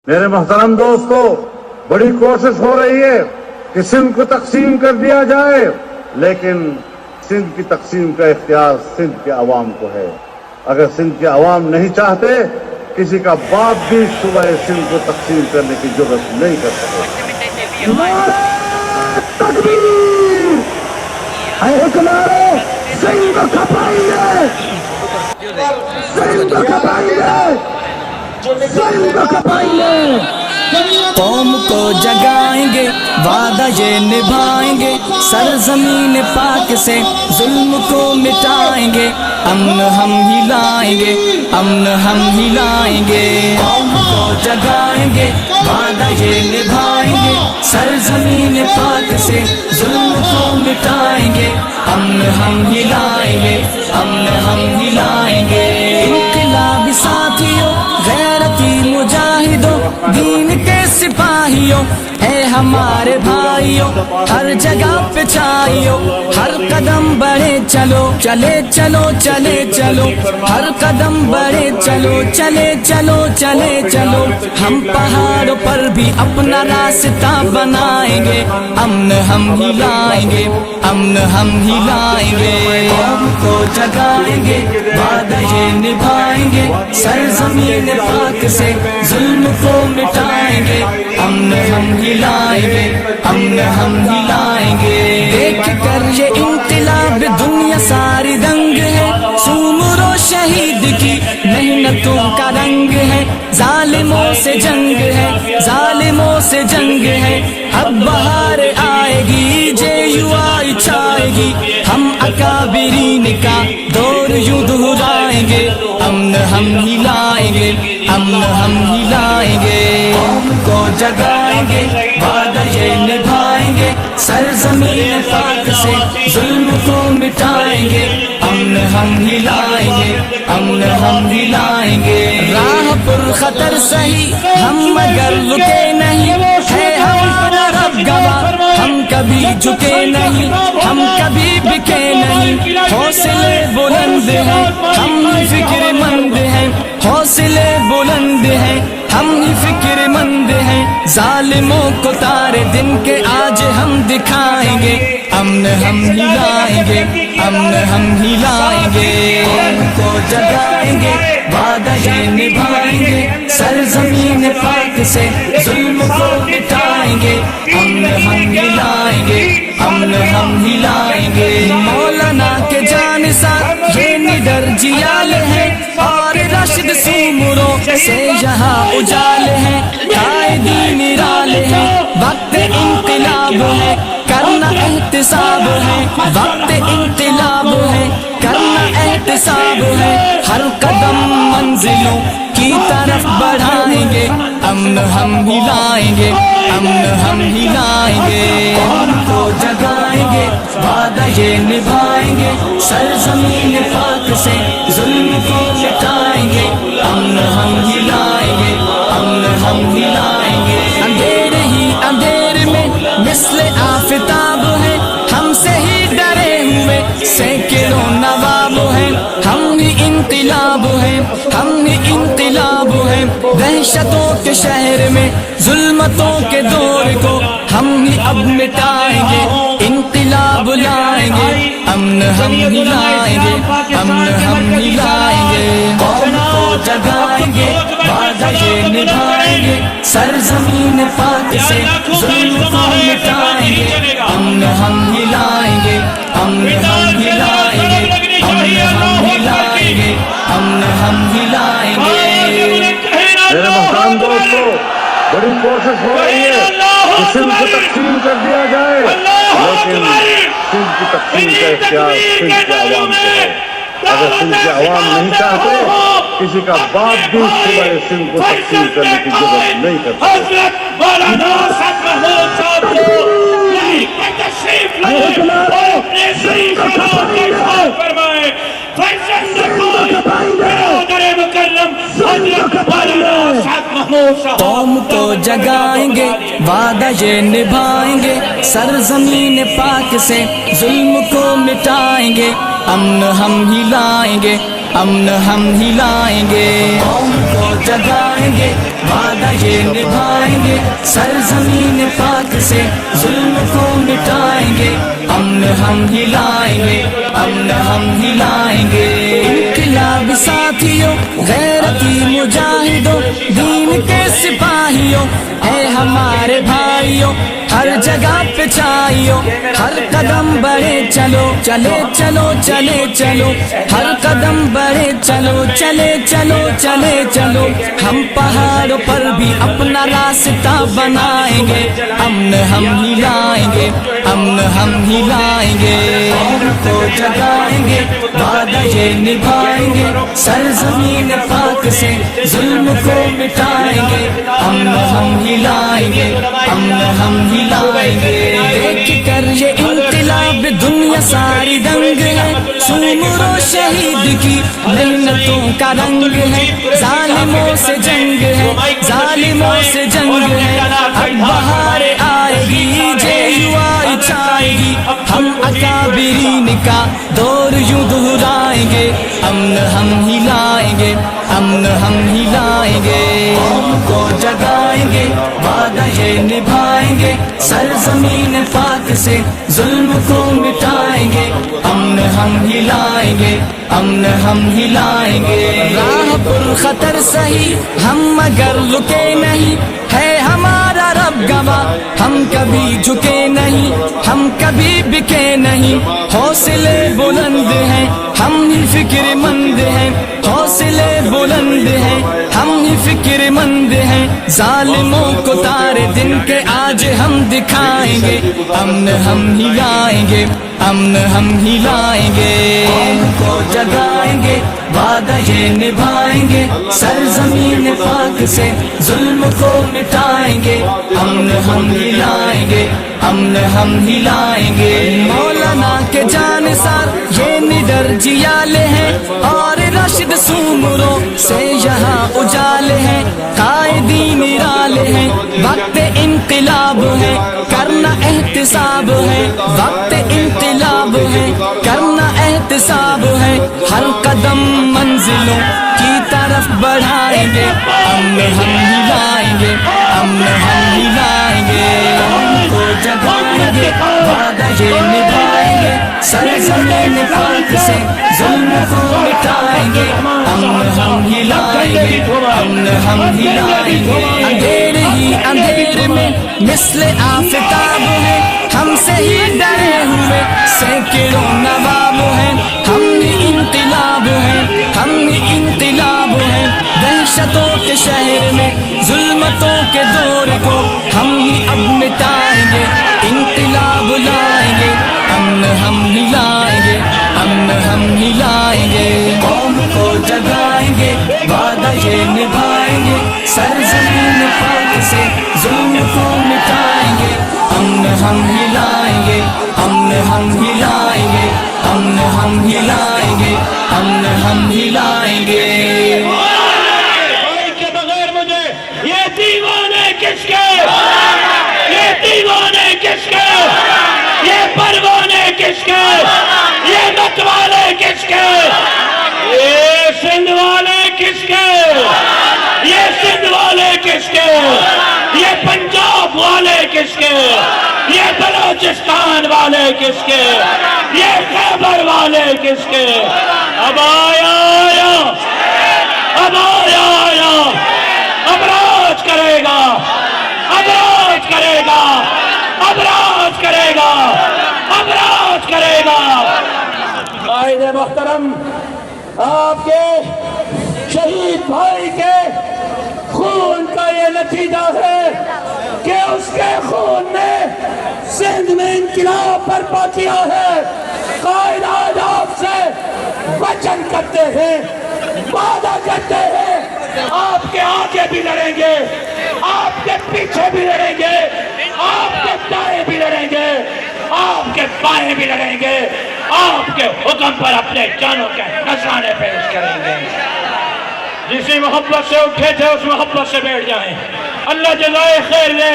میرے محترم دوستو، بڑی کوشش ہو رہی ہے کہ سندھ کو تقسیم کر دیا جائے، لیکن سندھ کی تقسیم کا اختیار سندھ کے عوام کو ہے۔ اگر سندھ کے عوام نہیں چاہتے، کسی کا باپ بھی صوبہ سندھ کو تقسیم کرنے کی جرات نہیں کر سکے۔ قوم کو جگائیں گے، وعدہ یہ نبھائیں گے، سرزمین پاک سے ظلم کو مٹائیں گے، امن ہم ہی لائیں گے، امن ہم ہی لائیں گے۔ قوم کو جگائیں گے، وعدہ یہ نبھائیں گے، سرزمین پاک سے ظلم کو مٹائیں گے، امن ہم ہی لائیں گے، امن ہم ہی لائیں گے۔ انقلابی ساتھیوں، غیرتی مجاہدوں، دین کے سپاہیوں، اے ہمارے بھائیوں، ہر جگہ پہ چھائیوں، ہر قدم بڑھے چلو، چلے چلو چلے چلو، ہر قدم بڑھے چلو، چلے چلو چلے چلو، ہم پہاڑوں پر بھی اپنا راستہ بنائیں گے، امن ہم ہی لائیں گے، امن ہم ہی لائیں گے۔ قوم کو جگائیں گے، وعدہ یہ نبھائیں گے، سرزمین پاک سے ظلم کو مٹائیں گے، امن ہم ہی لائیں گے، امن ہم ہی لائیں گے۔ دیکھ کر یہ انقلاب دنیا ساری دنگ ہے، سومر و شہید کی محنتوں کا رنگ ہے، ظالموں سے جنگ ہے، ظالموں سے جنگ ہے، اب بہار آئے گی، جے یو آئی چھائے گی، ہم اکابرین کا دور یوں دہرائیں گے، امن ہم ہی لائیں گے، امن ہم ہی لائیں گے۔ قوم کو جگائیں گے، وعدہ یہ نبھائیں گے، سرزمین پاک سے ظلم کو مٹائیں گے، امن ہم ہی لائیں گے، امن ہم ہی لائیں گے۔ راہ پر خطر سہی ہم مگر رکے نہیں، ہے ہمارا رب گواہ، ہم کبھی جھکے نہیں، ہم کبھی بکے نہیں، حوصلے بلند ہیں، ہم فکر مند ہیں، حوصلے بلند ہیں، ہم فکر مند ہیں، ظالموں کو تارے دن کے آج ہم دکھائیں گے، امن ہم ہی لائیں گے، امن ہم ہی لائیں گے۔ قوم کو جگائیں گے، وعدہ یہ نبھائیں گے، سرزمین پاک سے ظلم کو مٹائیں گے، امن ہم ہی لائیں گے، امن ہم ہی لائیں گے۔ مولانا کے جانثار یہ نڈر جیال ہے، اور رشد سومروں سے یہاں اجال ہے، قائدین نرال ہے، وقت انقلاب ہے، کرنا احتساب ہے، وقت انقلاب ہے، کرنا احتساب ہے، ہر قدم منزلوں کی طرف بڑھائیں گے، امن ہم ہی لائیں گے، امن ہم ہی لائیں گے۔ قوم کو جگائیں گے، وعدہ یہ نبھائیں گے، سرزمین پاک سے ظلم کو مٹائیں گے، امن ہم ہی لائیں گے، امن ہم ہی لائیں گے۔ اندھیرے ہی اندھیر میں مثل آفتاب ہے، ہم سے ہی ڈرے ہوئے سینکڑوں نواب ہیں، ہم ہی انقلاب ہیں، ہم ہی انقلاب ہیں، دہشتوں کے شہر میں ظلمتوں کے دور کو ہم ہی اب مٹائیں گے، انقلاب لائیں گے، امن ہم ہی لائیں گے، امن ہم ہی لائیں گے۔ قوم کو جگائیں گے، وعدہ یہ نبھائیں گے، سرزمین پاک سے ظلم کو مٹائیں گے، امن ہم ہی لائیں گے، امن ہم ہی لائیں گے، امن ہم ہی لائیں گے، امن ہم ہی لائیں گے۔ میرے محترم دوستو، بڑی کوشش ہو رہی ہے کہ سندھ کو تقسیم کر دیا جائے، لیکن سندھ کی تقسیم کا اختیار سندھ کے عوام کو ہے۔ اگر سندھ کے عوام نہیں چاہتے، کسی کا باپ بھی صوبہ سندھ کو تقسیم کرنے کی جرات نہیں کر سکتے۔ مولانا اسد محمود صاحب کو تشریف لائے اور اپنے شریف کلام کا اظہار فرمائے۔ قوم کو جگائیں گے، وعدہ یہ نبھائیں گے، سرزمین پاک سے ظلم کو مٹائیں گے، امن ہم ہی لائیں گے، امن ہم ہی لائیں گے۔ قوم کو جگائیں گے وعدہ یہ نبھائیں گے سرزمین پاک سے ظلم کو مٹائیں گے امن ہم ہلائیں گے امن ہم ہلائیں گے انقلاب ساتھیوں غیرتی مجاہدوں دین کے سپاہیوں اے ہمارے بھائیوں ہر جگہ پہ چاہیو ہر قدم بڑھے چلو چلے چلو چلے چلو ہر قدم بڑھے چلو چلے چلو چلے چلو ہم پہاڑوں پر بھی اپنا راستہ بنائیں گے امن ہم ہلائیں گے امن ہم ہلائیں گے قوم کو جگائیں گے وعدہ یہ نبھائیں گے سرزمین پاک سے ظلم کو مٹائیں گے امن ہم ہلائیں گے امن ہم ہلائیں گے دیکھ کر یہ انقلاب دنیا ساری دنگ ہے سومر و شہید کی محنتوں کا رنگ ہے ظالموں سے جنگ ہے ظالموں سے جنگ ہے اب بہار آئے گی جے یو چھائے گی ہم اکابرین کا دور یوں دہرائیں گے امن ہم ہلائیں گے امن ہم ہلائیں گے قوم کو جگائیں گے وعدہ یہ نبھائیں گے سرزمین پاک سے ظلم کو مٹائیں گے امن ہم ہلائیں گے امن ہم ہلائیں گے راہ پر خطر سہی ہم مگر رکے نہیں ہے ہمارا رب گواہ ہم کبھی جھکے نہیں ہم کبھی بکے نہیں حوصلے بلند ہیں ہم ہی فکر مند ہیں حوصلے بلند ہیں ہم ہی فکر مند ہیں ظالموں کو تارے دن کے آج ہم دکھائیں گے امن ہم ہلائیں گے امن ہم ہلائیں گے قوم کو جگائیں گے وعدہ یہ نبھائیں گے سرزمین پاک سے ظلم کو مٹائیں گے امن ہم ہلائیں گے امن ہم ہلائیں گے مولانا کے جانثار یہ نڈر جیالے ہیں اور رشد سومروں سے یہاں اجالے ہیں قائدین نرالے ہیں وقت انقلاب ہے کرنا احتساب ہے وقت انقلاب ہے کرنا احتساب ہے ہر قدم منزلوں کی طرف بڑھائیں گے امن ہم ہلائیں گے امن ہم ہلائیں گے قوم کو جگائیں گے وعدہ یہ نبھائیں گے سرزمین پاک سے ظلم کو مٹائیں گے امن ہم ہلائیں گے امن ہم ہلائیں گے اندھیر ہی اندھیر میں مثل آفتاب ہے ہم سے ہی ڈرے ہوئے سینکڑوں نواب ہیں ہم ہی انقلاب ہیں ہم ہی انقلاب ہیں دہشتوں کے شہر میں ظلمتوں کے دور کو ہم ہی اب مٹائیں گے انقلاب لائیں گے امن ہم ہلائیں گے امن ہم ہلائیں گے قوم کو جگائیں گے وعدہ یہ نبھائیں گے سرزمین پاک سے ظلم کو مٹائیں گے امن ہم ہلائیں گے امن ہم ہلائیں گے امن ہم ہلائیں گے امن ہم ہلائیں گے کے بغیر مجھے یہ دیوانے کس کے یہ دیوانے کس کے یہ پروانے کس کے یہ مت والے کس کے یہ سندھ والے کس کے یہ سندھ والے کس کے یہ پنجاب والے کس کے یہ بلوچستان والے کس کے یہ خیبر والے کس کے اب آیا اب آیا اب راج کرے گا اب راج کرے گا اب راج کرے گا اب راج کرے گا قائد محترم آپ کے شہید بھائی کے خون کا یہ نتیجہ ہے کہ اس کے خون نے سندھ میں انقلاب برپا کیا ہے قائد آج آپ سے وعدہ کرتے ہیں وعدہ کرتے ہیں آپ کے آگے بھی لڑیں گے آپ کے پیچھے بھی لڑیں گے آپ کے دائیں بھی لڑیں گے آپ کے بائیں بھی لڑیں گے آپ کے حکم پر اپنے جانوں کے نذرانے پیش کریں گے جسی محبت سے اٹھے تھے اس محبت سے بیٹھ جائیں اللہ جزائے خیر دے